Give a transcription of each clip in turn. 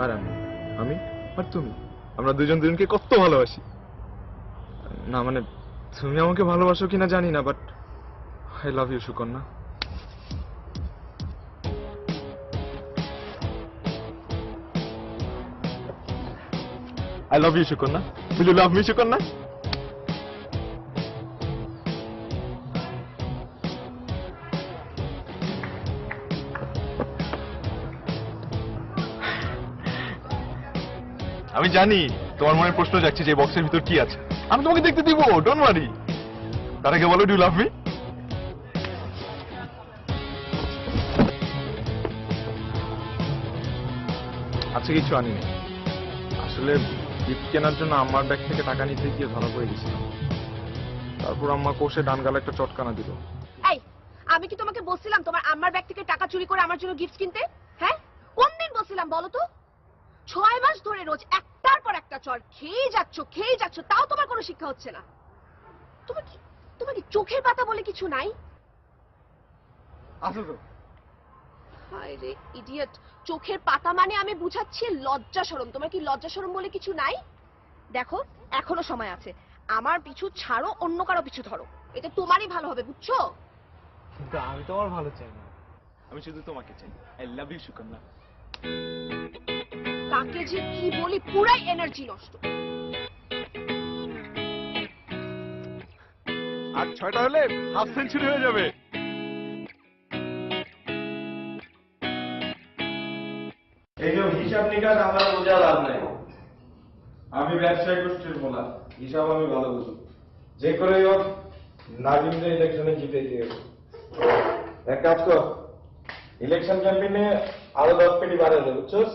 আর আমি আর তুমি আমরা দুজন দুজনকে কত ভালোবাসি। না মানে তুমি আমাকে ভালোবাসো কিনা জানি না, but I love you Sukanya. I love you, Shukanna. Will you love me, Shukanna? আমি জানি তোমার মনে প্রশ্ন যাচ্ছে যে বক্সের ভিতর কি আছে। আমি তোমাকে দেখতে দিব, ডোন্ট ওয়ারি। তার আগে বলো, ডু ইউ লাভ মি? আচ্ছা, কিছু আনিনি। আসলে গিফট কেনার জন্য আম্মার ব্যাগ থেকে টাকা নিতে গিয়ে ধরা পড়ে গেছিলাম। তারপর আম্মা কোষে ডান গালে একটা চটকানা দিল। এই, আমি কি তোমাকে বলছিলাম তোমার আম্মার ব্যাগ থেকে টাকা চুরি করে আমার জন্য গিফট কিনতে? হ্যাঁ, কোন দিন বলছিলাম বলো তো? 6 মাস ধরে রোজ একটার পর একটা চড় খেয়ে যাচ্ছ, তাও তোমার কোনো শিক্ষা হচ্ছে না। তোমার কি চোখের পাতা বলে কিছু নাই? আসো তো। হায় রে ইডিয়েট, চোখের পাতা মানে আমি বুঝাচ্ছি লজ্জা শরম। তোমার কি লজ্জা শরম বলে কিছু নাই? দেখো, এখনো সময় আছে। আমার পিছু ছাড়ো, অন্য কারো পিছু ধরো। এটা তোমারই ভালো হবে, বুঝছো? কিন্তু আমি তোমার ভালো চাই না, আমি শুধু তোমাকে চাই। I love you Sukanya. কাকে যে কি বলি, পুরাই এনার্জি নষ্ট। আর 6টা হলে হাফ সেঞ্চুরি হয়ে যাবে। এই যে হিসাব নিকাশ আমার বোঝা লাভ নাই। আমি ব্যবসায়ী গোষ্ঠীর মোলা, হিসাব আমি ভালো বুঝি। যে করেই হোক নাজিমকে ইলেকশনে জিতে দিয়ে এক কাজ কর, ইলেকশন ক্যাম্পেইনে আরো 10 পেটি বাড়াই দে, বুঝছস?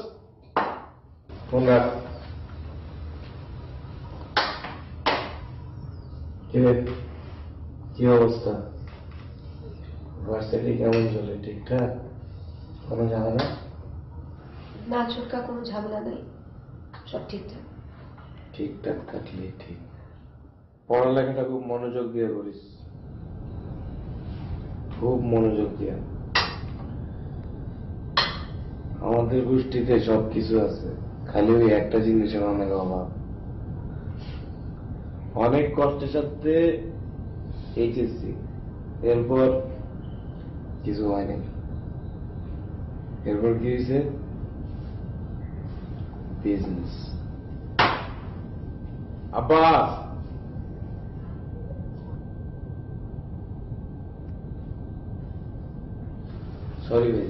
ফোন রাখ। কি অবস্থা? ভার্সিটি কেমন চলে? ঠিকঠাক? কোনো ঝামেলা? না ছোটকা, কোনো ঝামেলা নেই, সব ঠিকঠাক। ঠিকঠাক থাকলে ঠিক। পড়ালেখাটা খুব মনোযোগ দিয়ে করিস, খুব মনোযোগ দিয়ে। আমাদের গোষ্ঠীতে সবকিছু আছে, খালি ওই একটা জিনিসের অনেক অভাব। অনেক কষ্টের সাথে এইচএসসি, এরপর কিছু হয়নি। এরপর কি হয়েছে? বিজনেস। আব্বাস, সরি ভাই।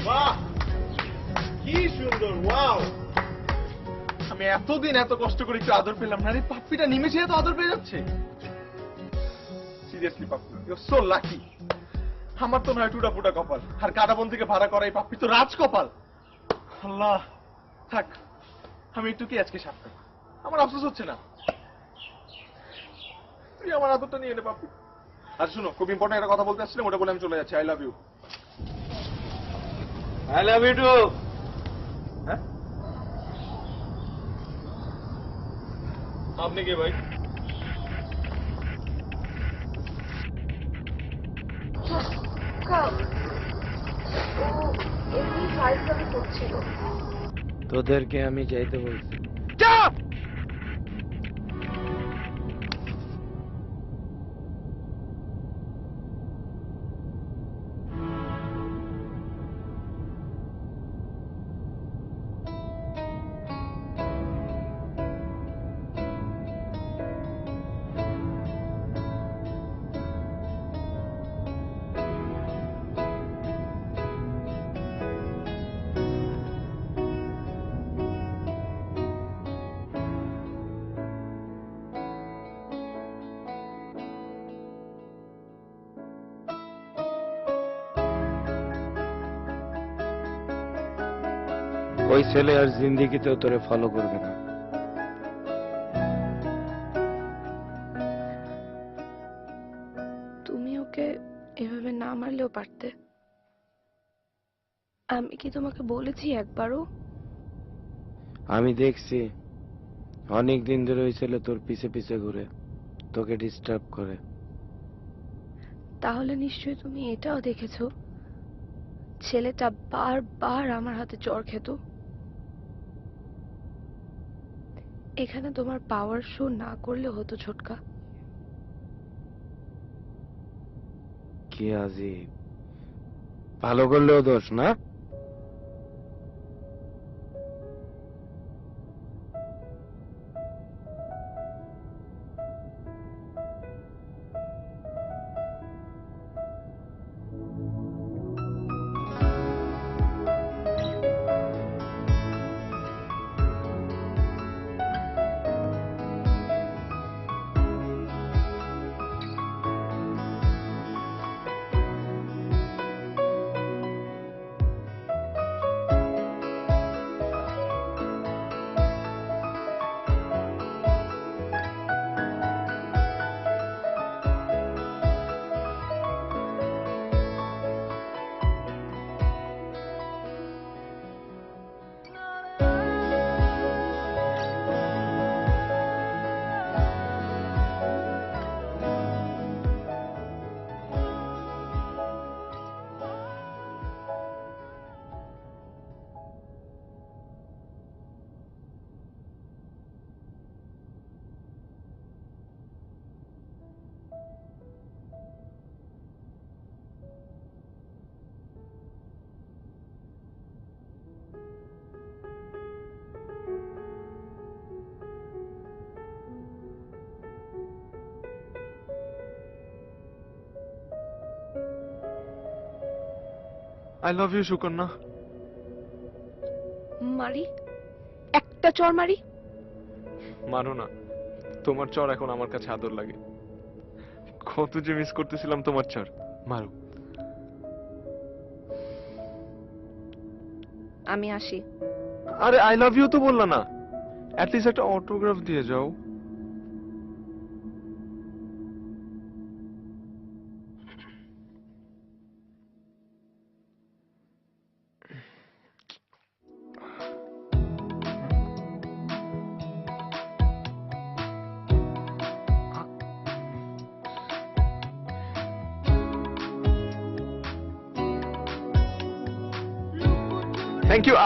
বাহ, কি সুন্দর! ওয়াও, আমি এতদিন এত কষ্ট করে একটু আদর পেলাম না রে। পাপ্পিটা নিমেষে এত আদর পেয়ে যাচ্ছে। Seriously Pappi, you are so lucky. আমার তো নয় টুটা ফুটা কপাল, আর কাদাবন থেকে ভাড়া করা এই পাপ্পি তো রাজ কপাল। আল্লাহ, থাক, আমি একটু কি আজকে সাথে, আমার আফসোস হচ্ছে না। তুই আমার আদরটা নিয়ে এলে পাপ্পি। আর শুনো, খুব ইম্পর্টেন্ট একটা কথা বলতে আসছিলাম, ওটা বলে আমি চলে যাচ্ছি। I love you. I love you too. হ্যাঁ, আপনি কে ভাই? ও এমনি ফাইজলামি করছিল। তোদেরকে আমি যাইতে বলছি। চাপ! ওই ছেলে আর জিন্দিগিতেও তোরে ফলো করবে না। তুমি ওকে এভাবে না মারলেও পারতে। আমি কি তোমাকে বলেছি একবারও? আমি দেখছি অনেক দিন ধরে ওই ছেলে তোর পিছে পিছে ঘুরে তোকে ডিস্টার্ব করে। তাহলে নিশ্চয়ই তুমি এটাও দেখেছো ছেলেটা বারবার আমার হাতে চড় খেত। এখানে তোমার পাওয়ার শো না করলে হতো ছোটকা। কি আজীব, ভালো করলেও দোষ না? I love you Sukanya. মারি, একটা চড় মারি। মানো না, তোমার চর এখন আমার কাছে আদর লাগে। কত যে মিস করতেছিলাম তোমার চর। মারো। আমি আসি। আরে আই লাভ ইউ তো বললা না, অ্যাটলিস্ট একটা অটোগ্রাফ দিয়ে যাও। Thank you.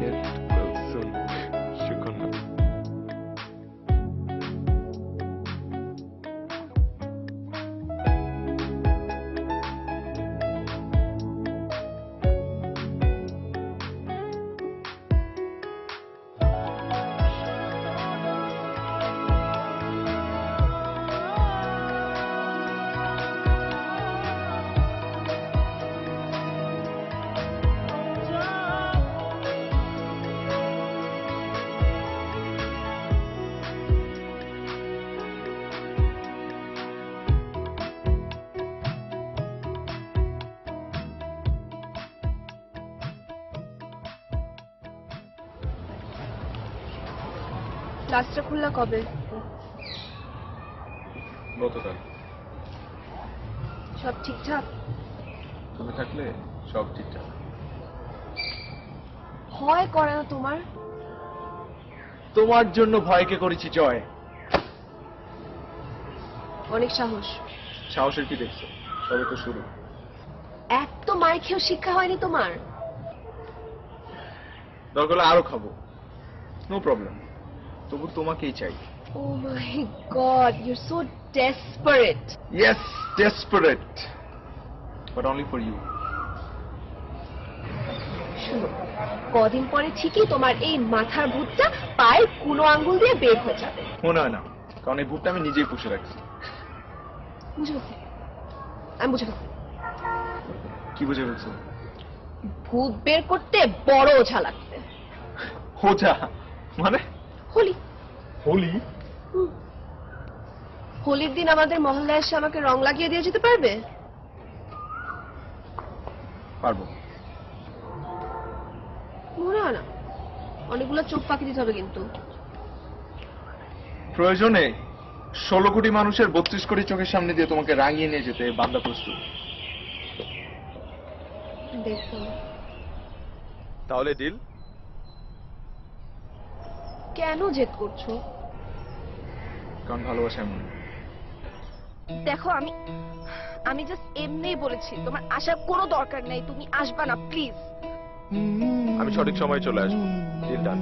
Get well soon, Shukonna. ক্লাসটা খুললা কবে? গতকাল। সব ঠিকঠাক? তুমি থাকলে সব ঠিকঠাক। ভয় করে না তোমার? তোমার জন্য ভয়কে করেছি জয়। অনেক সাহস। সাহসের কি দেখছো? তবে তো শুরু। এত মার খেয়েও শিক্ষা হয়নি তোমার? দরকার হলে আরো খাবো, নো প্রবলেম। তবু তোমাকেই চাই। Oh my God, you're so desperate. Yes, desperate, but only for you. শুনো, কদিন পরে ঠিকই তোমার এই মাথার ভূতটা পায়ের কুনো আঙ্গুল দিয়ে বের হয়ে যাবে। মনে হয় না, কারণ এই ভূতটা আমি নিজেই পুষে রাখছি। বুঝে গেছি, আমি বুঝে গেছি। কি বুঝে ফেলছো? ভূত বের করতে বড় ওঝা লাগবে। ওঝা মানে? হোলি। হোলি? হোলির দিন আমাদের মহল্লায় এসে আমাকে রং লাগিয়ে দিয়ে যেতে পারবে? পারবো। মনে হয় না, অনেকগুলো চোখ ফাঁকি দিতে হবে কিন্তু। প্রয়োজনে 16 কোটি মানুষের 32 কোটি চোখের সামনে দিয়ে তোমাকে রাঙিয়ে নিয়ে যেতে বান্দা প্রস্তুত। দেখবো না। তাহলে ডিল? কেন জেদ করছো? কারণ ভালোবাসা এমন। দেখো আমি আমি জাস্ট এমনিই বলেছি, তোমার আসার কোনো দরকার নেই, তুমি আসবা না প্লিজ। আমি সঠিক সময়ে চলে আসবো। Deal done.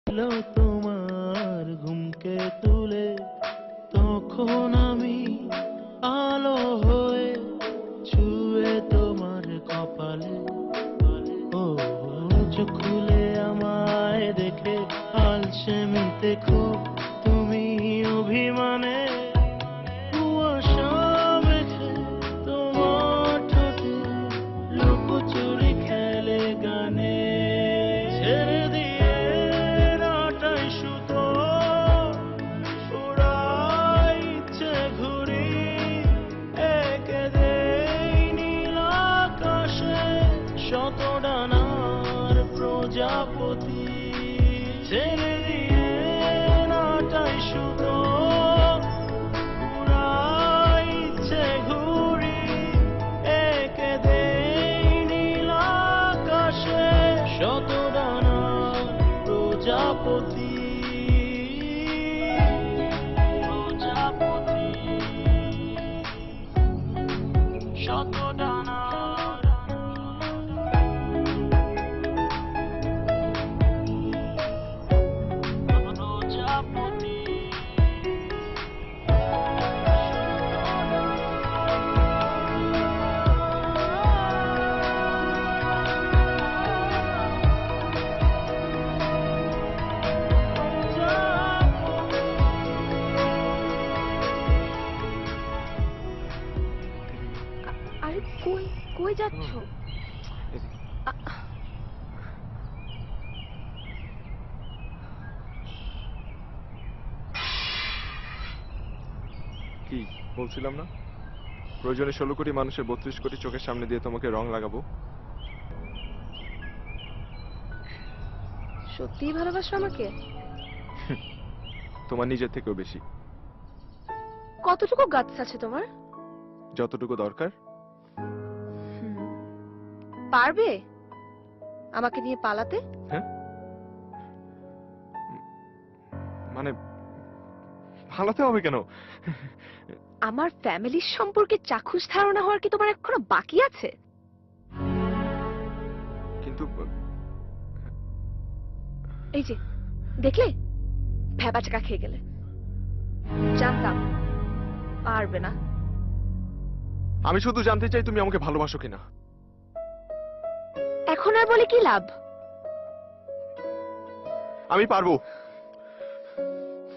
এলো তোমার ঘুমকে তুলে, তখন আমি আলো হয়ে ছুঁয়ে তোমার কপালে। ও চোখ খুলে আমায় দেখে আলসেমিতে খুব তুমি অভিমানে কুয়াশা মেখে তোমার ঠোঁটে লুকোচুরি খেলে গানে। ছেড়ে দিয়ে রাটাই সুতো উড়াই ইচ্ছে ঘুরি, এঁকে দেই নীল আকাশে শত ডানার প্রজাপতি। ছেড়ে দিয়ে রাটাই সুতো উড়াই ইচ্ছে ঘুরি, এঁকে দেই নীল আকাশে শত ডানার প্রজাপতি। প্রজাপতি শত ডানার প্রজাপতি। আরে কই কই যাচ্ছ? কি বলছিলাম না, প্রয়োজনে 16 কোটি মানুষের 32 কোটি চোখের সামনে দিয়ে তোমাকে রং লাগাবো। সত্যিই ভালোবাসো আমাকে? তোমার নিজের থেকেও বেশি। কতটুকু গাছ আছে তোমার? যতটুকু দরকার। পারবে আমাকে নিয়ে পালাতে? হ্যাঁ, মানে ভালোতে হবে কেন? আমার ফ্যামিলির সম্পর্কে চাক্ষুষ ধারণা হওয়ার কি তোমার এখনো বাকি আছে? কিন্তু এই যে দেখলে, ভ্যাবাচাকা খেয়ে গেলে। জানতাম পারবে না। আমি শুধু জানতে চাই তুমি আমাকে ভালোবাসো কিনা। এখন আর বলে কি লাভ? আমি পারবো,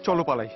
চলো পালাই।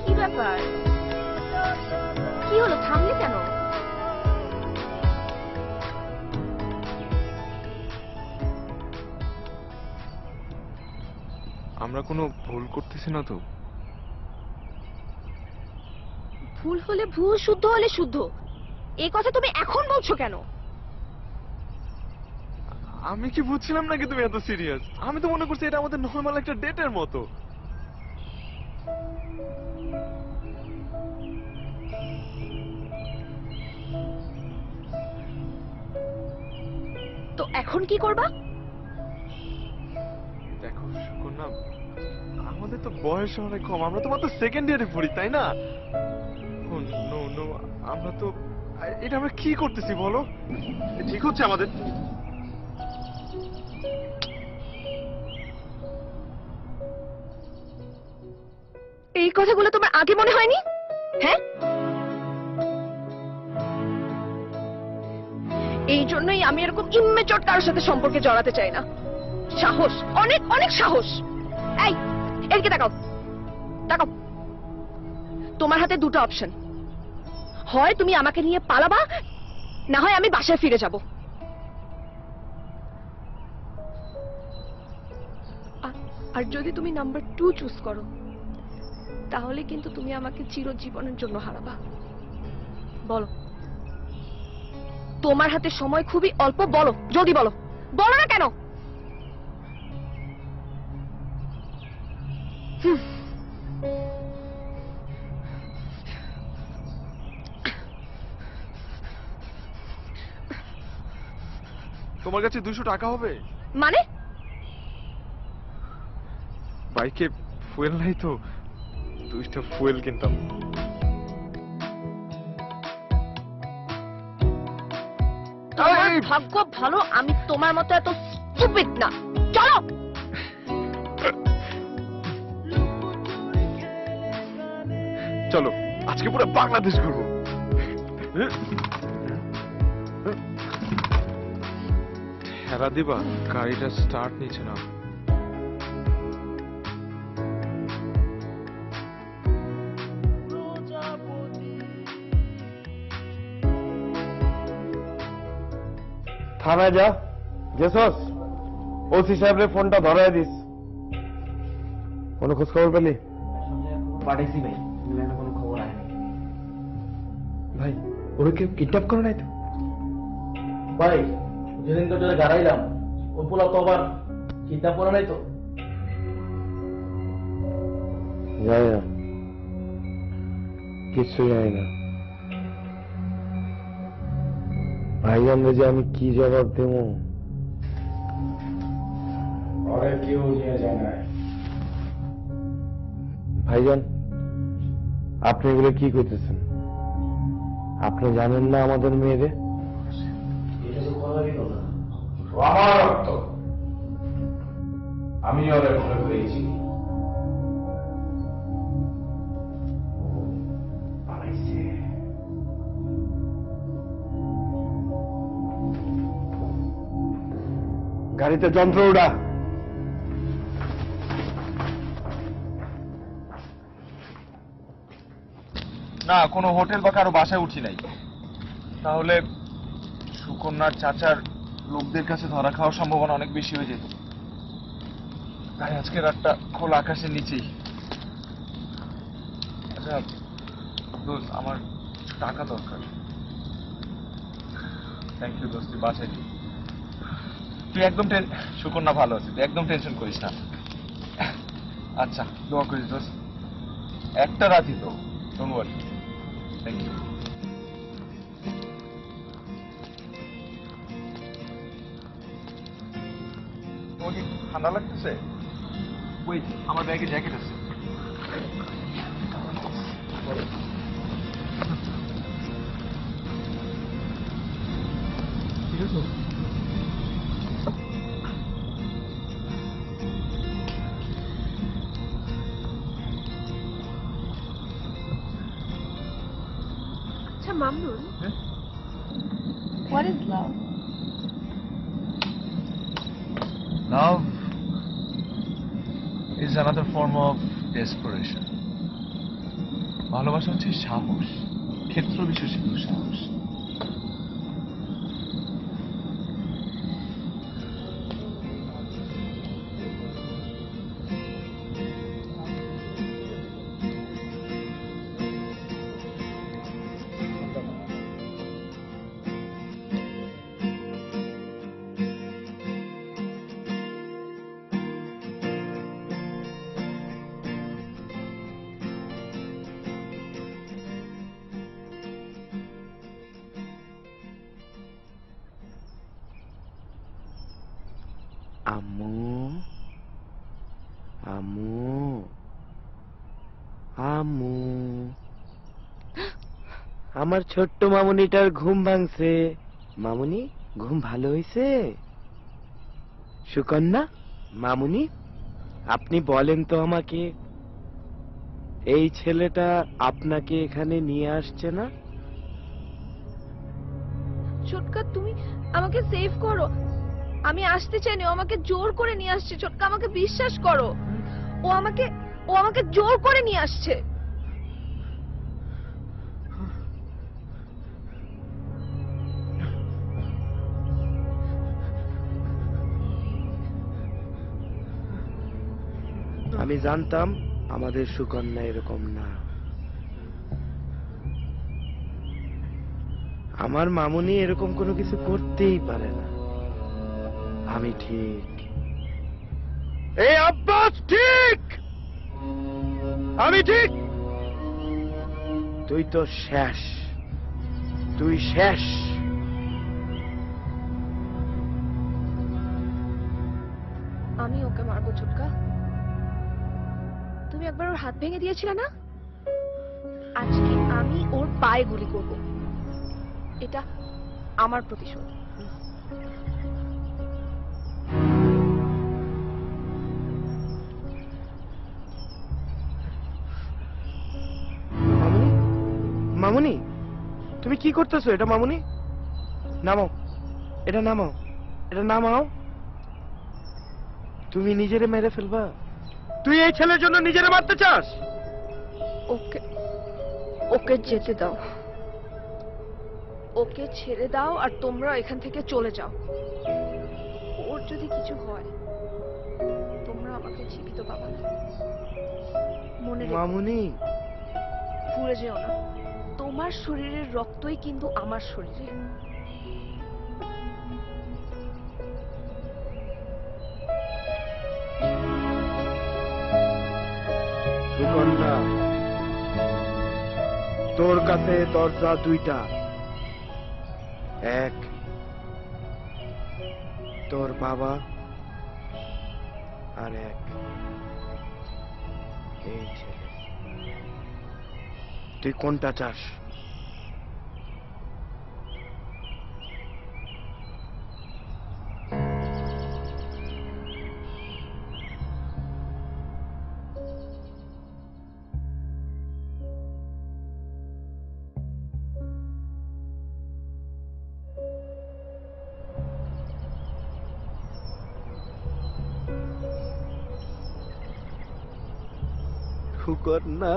কি ব্যাপার? কি হলো, থামলে কেন? আমরা কোনো ভুল করতেছি না তো? ভুল হলে ভুল, শুদ্ধ হলে শুদ্ধ। এই কথা তুমি এখন বলছো কেন? আমি কি বুঝছিলাম নাকি তুমি এত সিরিয়াস? আমি তো মনে করছি এটা আমাদের নর্মাল একটা ডেটের মতো। তো এখন কি করবা? দেখো সুকন্যা, আমাদের তো বয়স অনেক কম, আমরা তো মাত্র সেকেন্ড ইয়ারে পড়ি, তাই না? নো নো, আমরা তো এটা আমরা কি করতেছি বলো? ঠিক হচ্ছে আমাদের? এই কথাগুলো তোমার আগে মনে হয়নি? হ্যাঁ, এই জন্যই আমি এরকম ইম্মেচর কারোর সাথে সম্পর্কে জড়াতে চাই না। সাহস, অনেক অনেক সাহস। এই, এদিকে তাকাও, তাকাও। তোমার হাতে দুটো অপশন, হয় তুমি আমাকে নিয়ে পালাবা, না হয় আমি বাসায় ফিরে যাব। আর যদি তুমি নাম্বার 2 চুজ করো, তাহলে কিন্তু তুমি আমাকে চিরজীবনের জন্য হারাবা। বলো, তোমার হাতে সময় খুবই অল্প, বলো, জলদি বলো, বলো না কেন? তোমার কাছে 200 টাকা হবে? মানে? বাইকে ফুয়েল নাই তো, 2টা ফুয়েল কিনতাম। তোমার ভাগ্য ভালো আমি তোমার মতো এত স্টুপিড না। চলো। চলো, আজকে পুরো বাংলাদেশ ঘুরবো। ঠেলা দিবা, গাড়িটা স্টার্ট নিচ্ছে না। থানায় যা, গেছস? ওসি সাহেবের ফোনটা ধরায় দিস। কোনো খোঁজ খবর পেলি? পাঠাইছি ভাই, কিন্তু এখনো কোনো খবর আসেনি। ভাই, ওরা কেউ কিডন্যাপ করে নাই তো? ভাই, যেদিন তো তোরা গাড়াইলাম, ওই পোলা তো আবার কিডন্যাপ করে নাই তো? জানি না, কিছু জানি না। ভাইজানরে যে আমি কি জবাব দেব? আরে কেউ নিয়ে যায় না। ভাইজান, আপনি এগুলো কি করতেছেন? আপনি জানেন না আমাদের মেয়েদের? এটা তো কথারই কথা। আমার রক্ত, আমি ওরে ভুলে পেয়েছি। গাড়িতে যন্ত্র উড়া। না, কোনো হোটেল বা কারো বাসায় উঠি নাই। তাহলে সুকন্যার চাচার লোকদের কাছে ধরা খাওয়ার সম্ভাবনা অনেক বেশি হয়ে যেত। তাই আজকে রাতটা খোলা আকাশের নিচেই। আচ্ছা দোস্ত, আমার কিছু টাকা দরকার। থ্যাংক ইউ দোস্ত, তুই বাঁচাইলি। তুই একদম সুকন্যা ভালো আছে, তুই একদম টেনশন করিস না। আচ্ছা, দোয়া করিস দোস্ত। একটা রাতই তো, ডোন্ট ওয়ারি। Thank you. তোমার কি ঠান্ডা লাগতেছে? ওই আমার ব্যাগে জ্যাকেট আছে। ঠিক আছে। আচ্ছা মামুন, হ্যাঁ? what is love? Love is another form of desperation. ভালোবাসা হচ্ছে সাহস, ক্ষেত্র বিশেষে সাহস। আম্মু, আম্মু, আমার ছোট্ট মামুনিটার ঘুম ভাঙছে। মামুনি, ঘুম ভালো হয়েছে? সুকন্যা, মামুনি, আপনি বলেন তো আমাকে, এই ছেলেটা আপনাকে এখানে নিয়ে আসছে না? ছোটকা, তুমি আমাকে সেভ করো। আমি আসতে চাইনি, ও আমাকে জোর করে নিয়ে আসছে। ছোটকা, আমাকে বিশ্বাস করো। ও আমাকে জোর করে নিয়ে আসছে। আমি জানতাম আমাদের সুকন্যা এরকম না। আমার মামুনি এরকম কোনো কিছু করতেই পারে না। আমি ঠিক, এই আব্বাস ঠিক, আমি ঠিক। তুই তো শেষ, তুই শেষ। আমি ওকে মারবো ছোটকা। তুমি একবার ওর হাত ভেঙে দিয়েছিলে না? আজকে আমি ওর পায়ে গুলি করব। এটা আমার প্রতিশোধ। মামুনি, মামুনি, তুমি কি করতেছো? এটা মামুনি, নামাও, এটা নামাও, এটা নামাও। তুমি নিজেরে মেরে ফেলবা? তুই এই ছেলের জন্য নিজেরে মারতে চাস? ওকে ওকে যেতে দাও। ওকে ছেড়ে দাও আর তোমরা এখান থেকে চলে যাও। ওর যদি কিছু হয় তোমরা আমাকে জীবিত পাবা না। মনে রেখো, মামুনি, পুড়ে যেও না। তোমার শরীরের রক্তই কিন্তু আমার শরীরে। সুকন্যা, তোর কাছে দরজা দুইটা। এক, তোর বাবা, আর এক এই ছেলে। তুই কোনটা চাস? সুকন্যা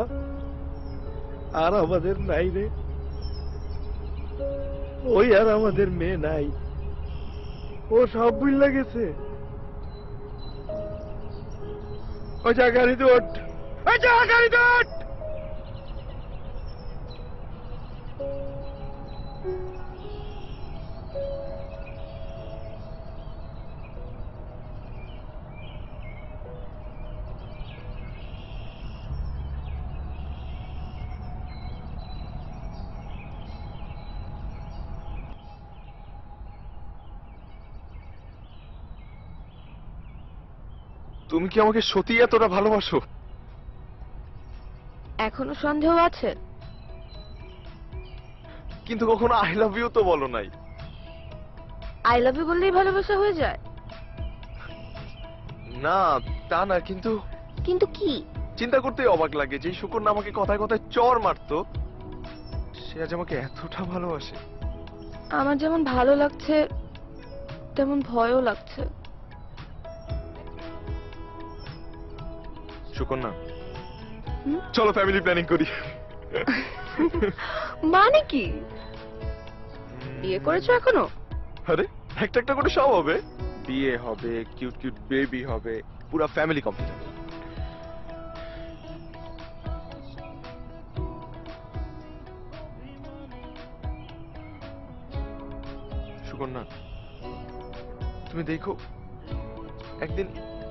আর আমাদের নাই রে, ওই আর আমাদের মেয়ে নাই, ও সব ভুল গেছে। ওই যা গাড়িতে ওঠ, ওই যা গাড়িতে ওঠ। তুমি কি আমাকে সত্যি এতটা ভালোবাসো? এখনো সন্দেহ আছে? কিন্তু কখনো আই লাভ ইউ তো বলো নাই। আই লাভ ইউ বললেই ভালোবাসা হয়ে যায়? না তা না, কিন্তু কিন্তু কি? চিন্তা করতেই অবাক লাগে যে সুকন্যা আমাকে কথায় কথায় চর মারতো, সে আজ আমাকে এতটা ভালোবাসে। আমার যেমন ভালো লাগছে তেমন ভয়ও লাগছে। সুকন্যা, হুম? চলো ফ্যামিলি প্ল্যানিং করি। মানে কি? বিয়ে করেছো এখনো? আরে একটা একটা করে সব হবে, বিয়ে হবে, কিউট কিউট বেবি হবে, পুরো ফ্যামিলি কমপ্লিট হবে। সুকন্যা, তুমি দেখো একদিন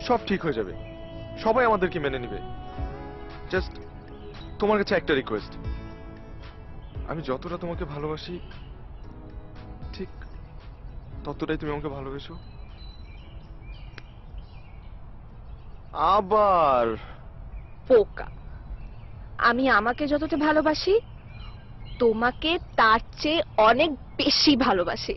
সব ঠিক হয়ে যাবে, সবাই আমাদেরকে মেনে নিবে। জাস্ট তোমার কাছে একটা রিকোয়েস্ট, আমি যতটা তোমাকে ভালোবাসি ঠিক ততটাই তুমি আমাকে ভালোবেসো। আবার পোকা, আমি আমাকে যতটা ভালোবাসি তোমাকে তার চেয়ে অনেক বেশি ভালোবাসি।